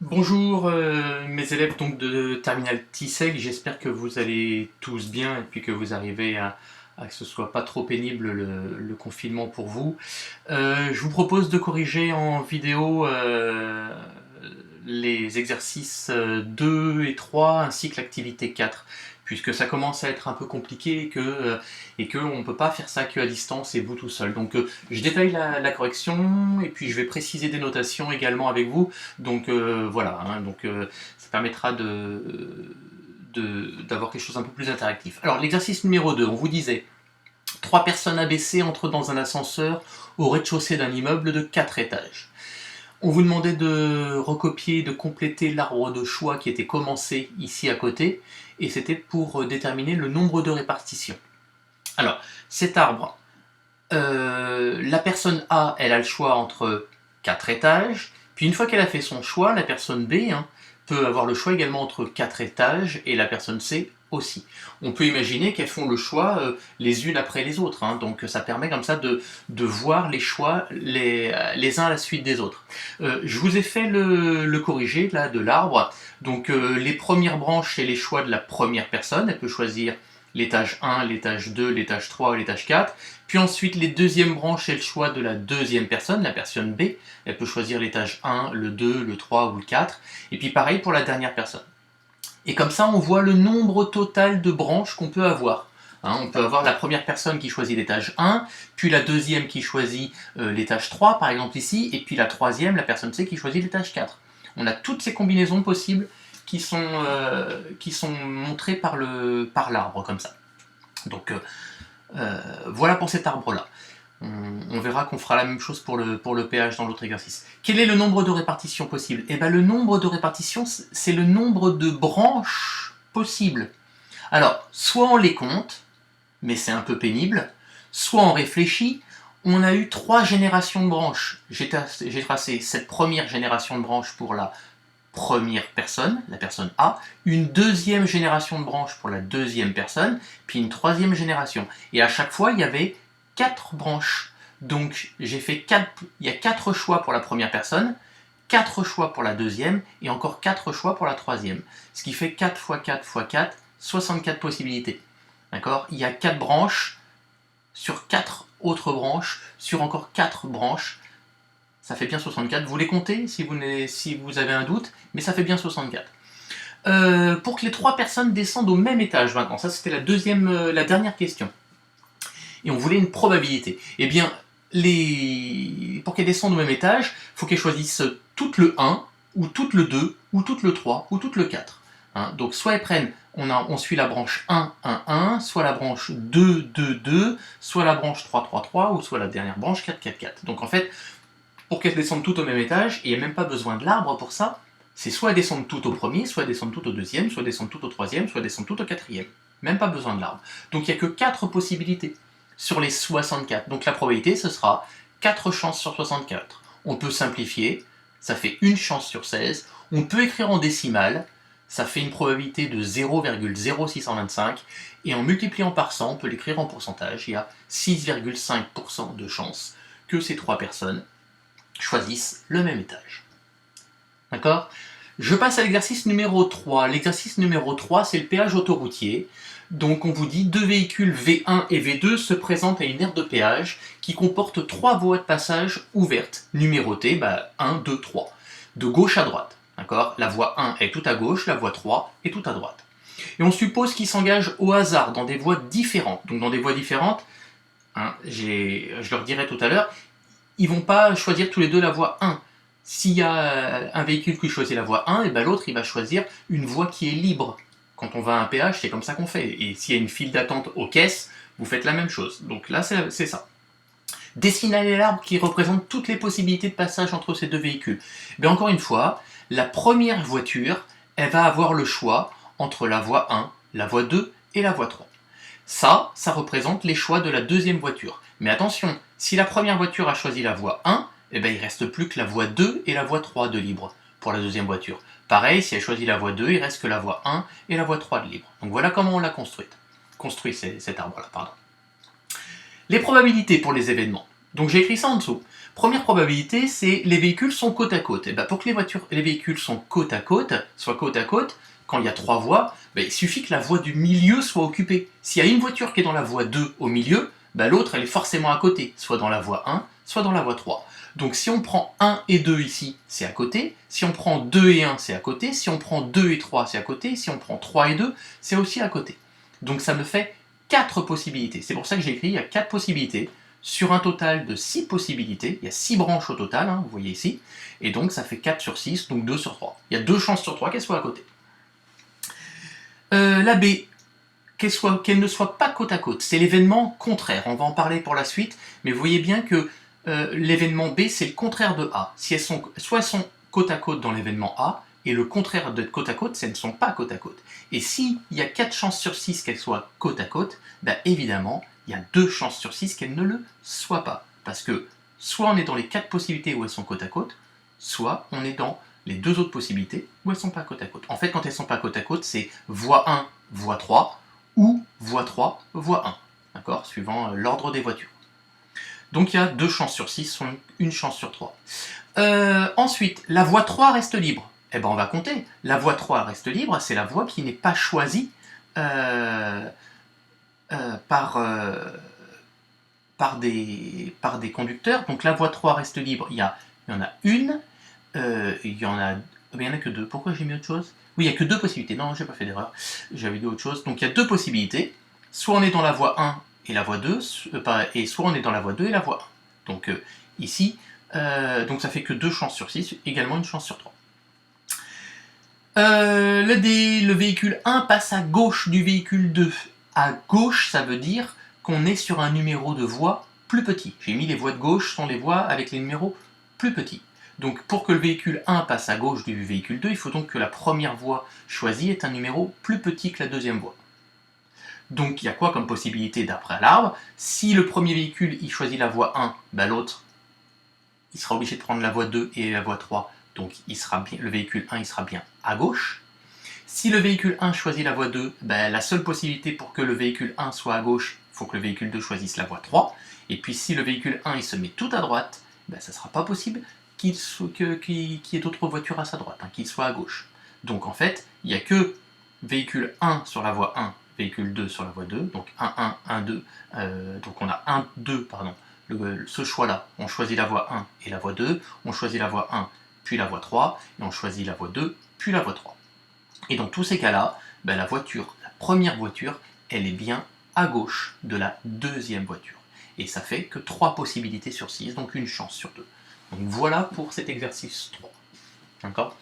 Bonjour mes élèves donc de Terminal TISEG, j'espère que vous allez tous bien et puis que vous arrivez à que ce soit pas trop pénible le confinement pour vous. Je vous propose de corriger en vidéo les exercices 2 et 3 ainsi que l'activité 4 puisque ça commence à être un peu compliqué et que on ne peut pas faire ça qu'à distance et vous tout seul. Donc je détaille la correction et puis je vais préciser des notations également avec vous. Donc voilà, hein, ça permettra d'avoir quelque chose un peu plus interactif. Alors l'exercice numéro 2, on vous disait, 3 personnes abaissées entrent dans un ascenseur au rez-de-chaussée d'un immeuble de 4 étages. On vous demandait de recopier, de compléter l'arbre de choix qui était commencé ici à côté, et c'était pour déterminer le nombre de répartitions. Alors, cet arbre, la personne A, elle a le choix entre 4 étages, puis une fois qu'elle a fait son choix, la personne B peut avoir le choix également entre 4 étages, et la personne C aussi. On peut imaginer qu'elles font le choix les unes après les autres, donc ça permet comme ça de voir les choix les uns à la suite des autres. Je vous ai fait le corrigé là, de l'arbre, donc les premières branches, c'est les choix de la première personne, elle peut choisir l'étage 1, l'étage 2, l'étage 3 ou l'étage 4. Puis ensuite, les deuxièmes branches, c'est le choix de la deuxième personne, la personne B. Elle peut choisir l'étage 1, le 2, le 3 ou le 4. Et puis pareil pour la dernière personne. Et comme ça, on voit le nombre total de branches qu'on peut avoir. On peut avoir la première personne qui choisit l'étage 1, puis la deuxième qui choisit l'étage 3, par exemple ici, et puis la troisième, la personne C, qui choisit l'étage 4. On a toutes ces combinaisons possibles qui sont montrées par l'arbre, comme ça. Donc voilà pour cet arbre-là. On verra qu'on fera la même chose pour le pH dans l'autre exercice. Quel est le nombre de répartitions possibles? Eh bien, le nombre de répartitions, c'est le nombre de branches possibles. Alors, soit on les compte, mais c'est un peu pénible, soit on réfléchit. On a eu 3 générations de branches. J'ai tracé cette première génération de branches pour la première personne, la personne A, une deuxième génération de branches pour la deuxième personne, puis une troisième génération. Et à chaque fois, il y avait 4 branches. Donc j'ai fait il y a 4 choix pour la première personne, 4 choix pour la deuxième, et encore 4 choix pour la troisième. Ce qui fait 4 fois 4 fois 4, 64 possibilités. D'accord? Il y a 4 branches sur 4 autres branches, sur encore 4 branches. Ça fait bien 64. Vous les comptez si vous avez un doute, mais ça fait bien 64. Pour que les 3 personnes descendent au même étage maintenant, ça c'était la dernière question. Et on voulait une probabilité. Eh bien, pour qu'elles descendent au même étage, il faut qu'elles choisissent toutes le 1, ou toutes le 2, ou toutes le 3, ou toutes le 4. Donc soit elles prennent, on suit la branche 1, 1, 1, soit la branche 2, 2, 2, soit la branche 3, 3, 3, ou soit la dernière branche 4, 4, 4. Donc en fait, pour qu'elles descendent toutes au même étage, et il n'y a même pas besoin de l'arbre pour ça, c'est soit elles descendent toutes au premier, soit elles descendent toutes au deuxième, soit elles descendent toutes au troisième, soit elles descendent toutes au quatrième. Même pas besoin de l'arbre. Donc il n'y a que 4 possibilités sur les 64. Donc la probabilité, ce sera 4 chances sur 64. On peut simplifier, ça fait une chance sur 16. On peut écrire en décimale, ça fait une probabilité de 0,0625. Et en multipliant par 100, on peut l'écrire en pourcentage. Il y a 6,5% de chances que ces 3 personnes choisissent le même étage. D'accord? Je passe à l'exercice numéro 3. L'exercice numéro 3, c'est le péage autoroutier. Donc on vous dit, 2 véhicules V1 et V2 se présentent à une aire de péage qui comporte 3 voies de passage ouvertes, numérotées 1, 2, 3, de gauche à droite. D'accord? La voie 1 est tout à gauche, la voie 3 est tout à droite. Et on suppose qu'ils s'engagent au hasard dans des voies différentes. Donc dans des voies différentes, je leur dirai tout à l'heure, ils vont pas choisir tous les deux la voie 1. S'il y a un véhicule qui choisit la voie 1, et ben l'autre il va choisir une voie qui est libre. Quand on va à un péage, c'est comme ça qu'on fait. Et s'il y a une file d'attente aux caisses, vous faites la même chose. Donc là, c'est ça. Dessinez l'arbre qui représente toutes les possibilités de passage entre ces deux véhicules. Mais encore une fois, la première voiture, elle va avoir le choix entre la voie 1, la voie 2 et la voie 3. Ça représente les choix de la deuxième voiture. Mais attention, si la première voiture a choisi la voie 1, eh ben, il ne reste plus que la voie 2 et la voie 3 de libre pour la deuxième voiture. Pareil, si elle choisit la voie 2, il reste que la voie 1 et la voie 3 de libre. Donc voilà comment on l'a construit cet arbre-là. Les probabilités pour les événements. Donc j'ai écrit ça en dessous. Première probabilité, c'est les véhicules sont côte à côte. Et ben, pour que les véhicules soient côte à côte, quand il y a 3 voies, ben, il suffit que la voie du milieu soit occupée. S'il y a une voiture qui est dans la voie 2 au milieu, ben, l'autre elle est forcément à côté, soit dans la voie 1, soit dans la voie 3. Donc si on prend 1 et 2 ici, c'est à côté. Si on prend 2 et 1, c'est à côté. Si on prend 2 et 3, c'est à côté. Si on prend 3 et 2, c'est aussi à côté. Donc ça me fait 4 possibilités. C'est pour ça que j'ai écrit, il y a 4 possibilités. Sur un total de 6 possibilités, il y a 6 branches au total, hein, vous voyez ici, et donc ça fait 4 sur 6, donc 2 sur 3. Il y a 2 chances sur 3 qu'elle soit à côté. La B, qu'elle ne soit pas côte à côte, c'est l'événement contraire, on va en parler pour la suite, mais vous voyez bien que l'événement B, c'est le contraire de A. Si soit elles sont côte à côte dans l'événement A, et le contraire de côte à côte, c'est elles ne sont pas côte à côte. Et s'il y a 4 chances sur 6 qu'elles soient côte à côte, ben évidemment, il y a 2 chances sur 6 qu'elles ne le soient pas. Parce que soit on est dans les 4 possibilités où elles sont côte à côte, soit on est dans les 2 autres possibilités où elles ne sont pas côte à côte. En fait, quand elles ne sont pas côte à côte, c'est voie 1, voie 3, ou voie 3, voie 1. D'accord, suivant l'ordre des voitures. Donc il y a 2 chances sur 6, soit une chance sur 3. Ensuite, la voie 3 reste libre. Eh bien, on va compter. La voie 3 reste libre, c'est la voie qui n'est pas choisie par des conducteurs. Donc la voie 3 reste libre. Il y en a une, il y en a que 2. Pourquoi j'ai mis autre chose? Oui, il n'y a que 2 possibilités. Non, j'ai pas fait d'erreur. J'avais dit autre chose. Donc il y a 2 possibilités. Soit on est dans la voie 1 et la voie 2, et soit on est dans la voie 2 et la voie 1. Donc ici, donc ça fait que 2 chances sur 6, également une chance sur 3. Le véhicule 1 passe à gauche du véhicule 2. À gauche, ça veut dire qu'on est sur un numéro de voie plus petit. J'ai mis les voies de gauche sont les voies avec les numéros plus petits. Donc pour que le véhicule 1 passe à gauche du véhicule 2, il faut donc que la première voie choisie ait un numéro plus petit que la deuxième voie. Donc il y a quoi comme possibilité d'après l'arbre? Si le premier véhicule il choisit la voie 1, ben l'autre il sera obligé de prendre la voie 2 et la voie 3. Donc le véhicule 1 il sera bien à gauche. Si le véhicule 1 choisit la voie 2, ben, la seule possibilité pour que le véhicule 1 soit à gauche, il faut que le véhicule 2 choisisse la voie 3. Et puis si le véhicule 1 il se met tout à droite, ben, ça ne sera pas possible qu'il y ait d'autres voitures à sa droite, hein, qu'il soit à gauche. Donc en fait, il n'y a que véhicule 1 sur la voie 1, véhicule 2 sur la voie 2, donc 1, 1, 1, 2, donc on a 1, 2, pardon. Ce choix-là, on choisit la voie 1 et la voie 2, on choisit la voie 1 puis la voie 3, et on choisit la voie 2 puis la voie 3. Et dans tous ces cas-là, ben la première voiture, elle est bien à gauche de la deuxième voiture. Et ça fait que 3 possibilités sur 6, donc une chance sur 2. Donc voilà pour cet exercice 3. D'accord ?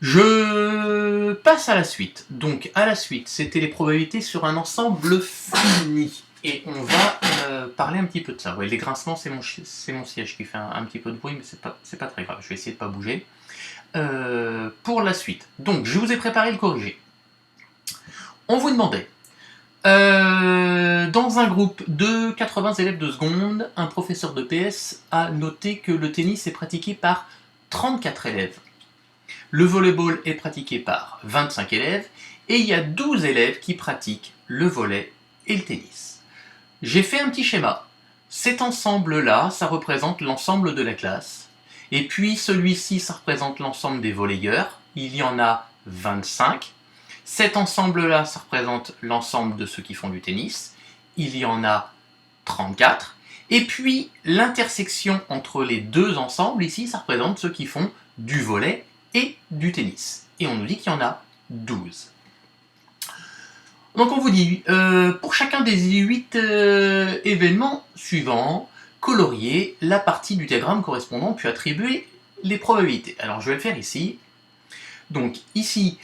Je passe à la suite. Donc à la suite, c'était les probabilités sur un ensemble fini. Et on va parler un petit peu de ça. Ouais, les grincements, c'est mon siège qui fait un petit peu de bruit, mais c'est pas très grave. Je vais essayer de pas bouger. Pour la suite. Donc, je vous ai préparé le corrigé. On vous demandait, dans un groupe de 80 élèves de seconde, un professeur de PS a noté que le tennis est pratiqué par 34 élèves. Le volleyball est pratiqué par 25 élèves, et il y a 12 élèves qui pratiquent le volley et le tennis. J'ai fait un petit schéma. Cet ensemble-là, ça représente l'ensemble de la classe. Et puis celui-ci, ça représente l'ensemble des volleyeurs. Il y en a 25. Cet ensemble-là, ça représente l'ensemble de ceux qui font du tennis. Il y en a 34. Et puis l'intersection entre les deux ensembles, ici, ça représente ceux qui font du volley et du tennis. Et on nous dit qu'il y en a 12. Donc on vous dit, pour chacun des 8 événements suivants, colorier la partie du diagramme correspondant puis attribuer les probabilités. Alors je vais le faire ici. Donc ici,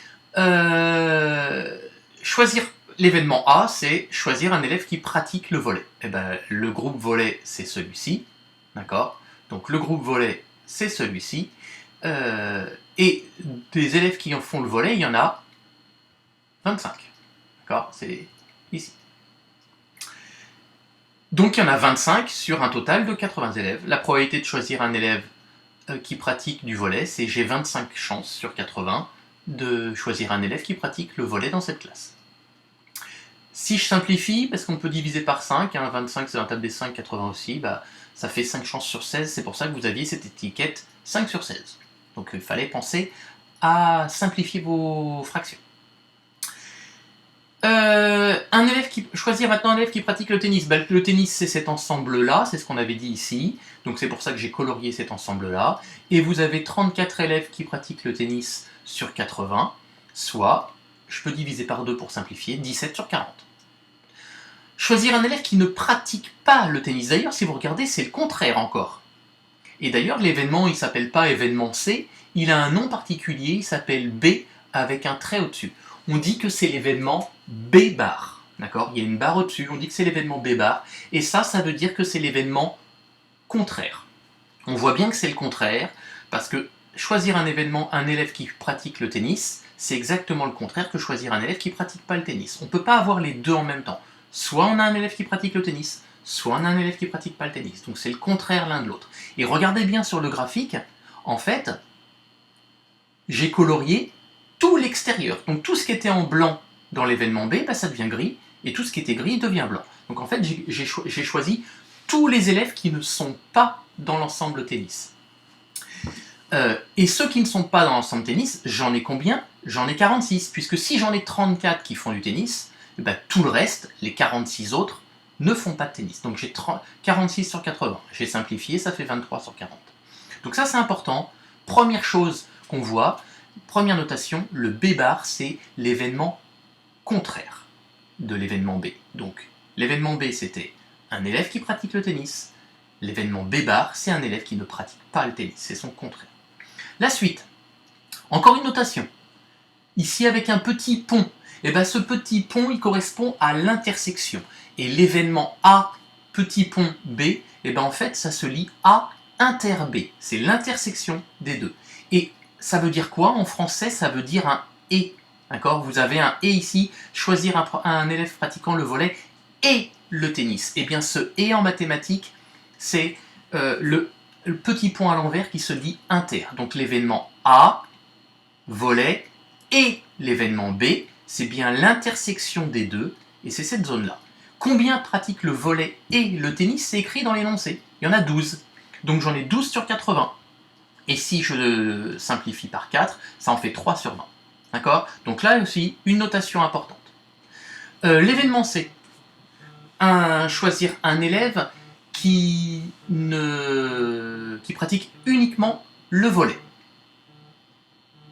choisir l'événement A, c'est choisir un élève qui pratique le volley. Et ben, le groupe volley, c'est celui-ci. D'accord? Donc le groupe volley, c'est celui-ci. Et des élèves qui en font le volley, il y en a 25. D'accord? C'est ici. Donc il y en a 25 sur un total de 80 élèves. La probabilité de choisir un élève qui pratique du volley, c'est j'ai 25 chances sur 80 de choisir un élève qui pratique le volley dans cette classe. Si je simplifie, parce qu'on peut diviser par 5, hein, 25 c'est dans la table des 5, 80 aussi, bah, Ça fait 5 chances sur 16, c'est pour ça que vous aviez cette étiquette 5 sur 16. Donc il fallait penser à simplifier vos fractions. Choisir maintenant un élève qui pratique le tennis. Ben, le tennis, c'est cet ensemble-là, c'est ce qu'on avait dit ici. Donc c'est pour ça que j'ai colorié cet ensemble-là. Et vous avez 34 élèves qui pratiquent le tennis sur 80, soit, je peux diviser par 2 pour simplifier, 17 sur 40. Choisir un élève qui ne pratique pas le tennis. D'ailleurs, si vous regardez, c'est le contraire encore. Et d'ailleurs, l'événement, il ne s'appelle pas événement C, il a un nom particulier, il s'appelle B avec un trait au-dessus. On dit que c'est l'événement B bar. D'accord? Il y a une barre au-dessus, on dit que c'est l'événement B bar. Et ça veut dire que c'est l'événement contraire. On voit bien que c'est le contraire, parce que choisir un élève qui pratique le tennis, c'est exactement le contraire que choisir un élève qui ne pratique pas le tennis. On ne peut pas avoir les deux en même temps. Soit on a un élève qui pratique le tennis, soit on a un élève qui ne pratique pas le tennis. Donc c'est le contraire l'un de l'autre. Et regardez bien sur le graphique, en fait, j'ai colorié tout l'extérieur. Donc tout ce qui était en blanc dans l'événement B, ça devient gris, et tout ce qui était gris devient blanc. Donc en fait, j'ai choisi tous les élèves qui ne sont pas dans l'ensemble tennis. Et ceux qui ne sont pas dans l'ensemble tennis, j'en ai combien? J'en ai 46, puisque si j'en ai 34 qui font du tennis, ben, tout le reste, les 46 autres, ne font pas de tennis. Donc j'ai 46 sur 80. J'ai simplifié, ça fait 23 sur 40. Donc ça c'est important. Première chose qu'on voit, première notation, le B bar, c'est l'événement contraire de l'événement B. Donc l'événement B, c'était un élève qui pratique le tennis. L'événement B bar, c'est un élève qui ne pratique pas le tennis. C'est son contraire. La suite. Encore une notation. Ici avec un petit pont. Et bien ce petit pont, il correspond à l'intersection. Et l'événement A, petit pont B, et bien en fait, ça se lit A inter B. C'est l'intersection des deux. Et ça veut dire quoi? En français, ça veut dire un et. D'accord? Vous avez un et ici, choisir un élève pratiquant le volley et le tennis. Et bien ce et en mathématiques, c'est le petit point à l'envers qui se dit inter. Donc l'événement A, volley, et l'événement B, c'est bien l'intersection des deux, et c'est cette zone-là. Combien pratiquent le volley et le tennis? C'est écrit dans l'énoncé. Il y en a 12. Donc j'en ai 12 sur 80. Et si je simplifie par 4, ça en fait 3 sur 20. D'accord? Donc là aussi, une notation importante. L'événement C. Choisir un élève qui pratique uniquement le volley.